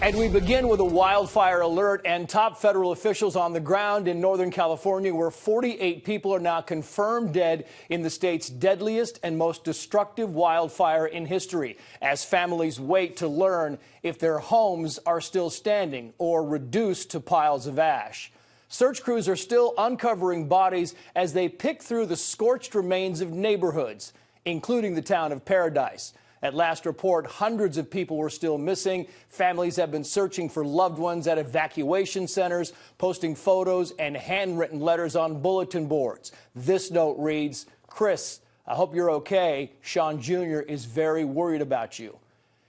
And we begin with a wildfire alert and top federal officials on the ground in Northern California, where 48 people are now confirmed dead in the state's deadliest and most destructive wildfire in history, as families wait to learn if their homes are still standing or reduced to piles of ash. Search crews are still uncovering bodies as they pick through the scorched remains of neighborhoods, including the town of Paradise. At last report, hundreds of people were still missing. Families have been searching for loved ones at evacuation centers, posting photos and handwritten letters on bulletin boards. This note reads, "Chris, I hope you're okay. Sean Jr. is very worried about you."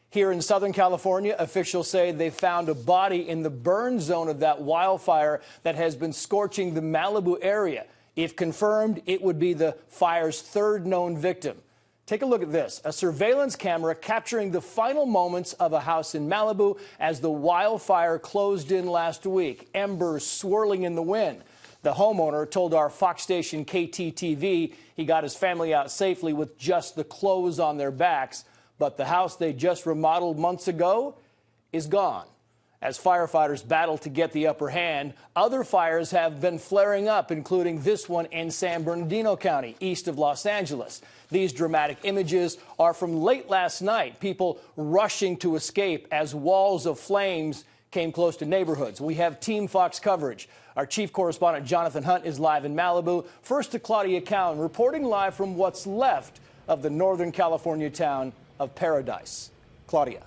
Here in Southern California, officials say they found a body in the burn zone of that wildfire that has been scorching the Malibu area. If confirmed, it would be the fire's third known victim. Take a look at this, a surveillance camera capturing the final moments of a house in Malibu as the wildfire closed in last week, embers swirling in the wind. The homeowner told our Fox station KTTV he got his family out safely with just the clothes on their backs, but the house they just remodeled months ago is gone. As firefighters battle to get the upper hand, other fires have been flaring up, including this one in San Bernardino County, east of Los Angeles. These dramatic images are from late last night, people rushing to escape as walls of flames came close to neighborhoods. We have Team Fox coverage. Our chief correspondent Jonathan Hunt is live in Malibu. First to Claudia Cowan, reporting live from what's left of the Northern California town of Paradise. Claudia.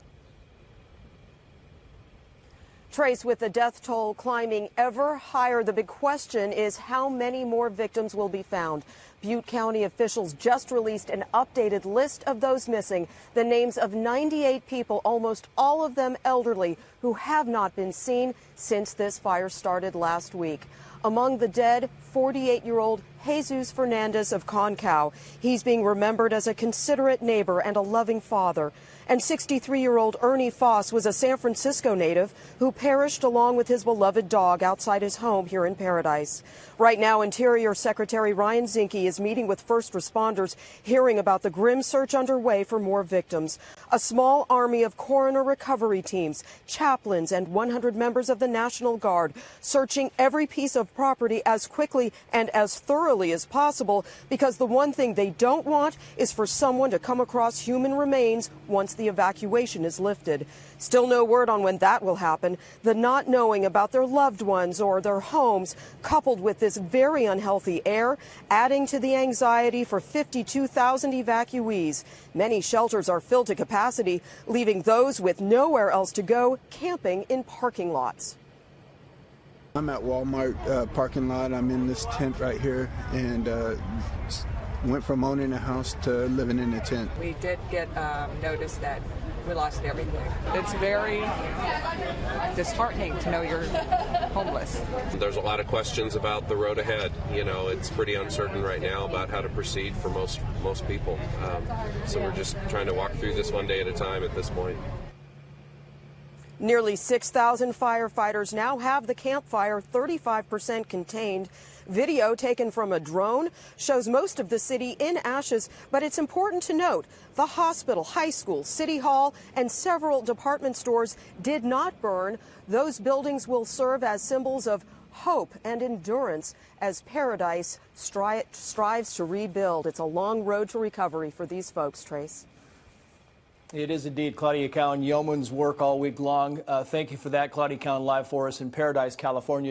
Trace, with the death toll climbing ever higher, the big question is how many more victims will be found. Butte County officials just released an updated list of those missing, the names of 98 people, almost all of them elderly, who have not been seen since this fire started last week. Among the dead, 48-year-old Jesus Fernandez of Concow. He's being remembered as a considerate neighbor and a loving father. And 63-year-old Ernie Foss was a San Francisco native who perished along with his beloved dog outside his home here in Paradise. Right now, Interior Secretary Ryan Zinke is meeting with first responders, hearing about the grim search underway for more victims. A small army of coroner recovery teams, chaplains, and 100 members of the National Guard searching every piece of property as quickly and as thoroughly as possible, because the one thing they don't want is for someone to come across human remains once the evacuation is lifted. Still no word on when that will happen. The not knowing about their loved ones or their homes, coupled with this very unhealthy air, adding to the anxiety for 52,000 evacuees. Many shelters are filled to capacity, leaving those with nowhere else to go camping in parking lots. I'm at Walmart parking lot. I'm in this tent right here, and went from owning a house to living in a tent. We did get notice that we lost everything. It's very disheartening to know you're homeless. There's a lot of questions about the road ahead. You know, it's pretty uncertain right now about how to proceed for most people. So we're just trying to walk through this one day at a time at this point. Nearly 6,000 firefighters now have the campfire 35% contained. Video taken from a drone shows most of the city in ashes, but it's important to note the hospital, high school, city hall, and several department stores did not burn. Those buildings will serve as symbols of hope and endurance as Paradise strives to rebuild. It's a long road to recovery for these folks, Trace. It is indeed. Claudia Cowan, yeoman's work all week long. Thank you for that. Claudia Cowan live for us in Paradise, California.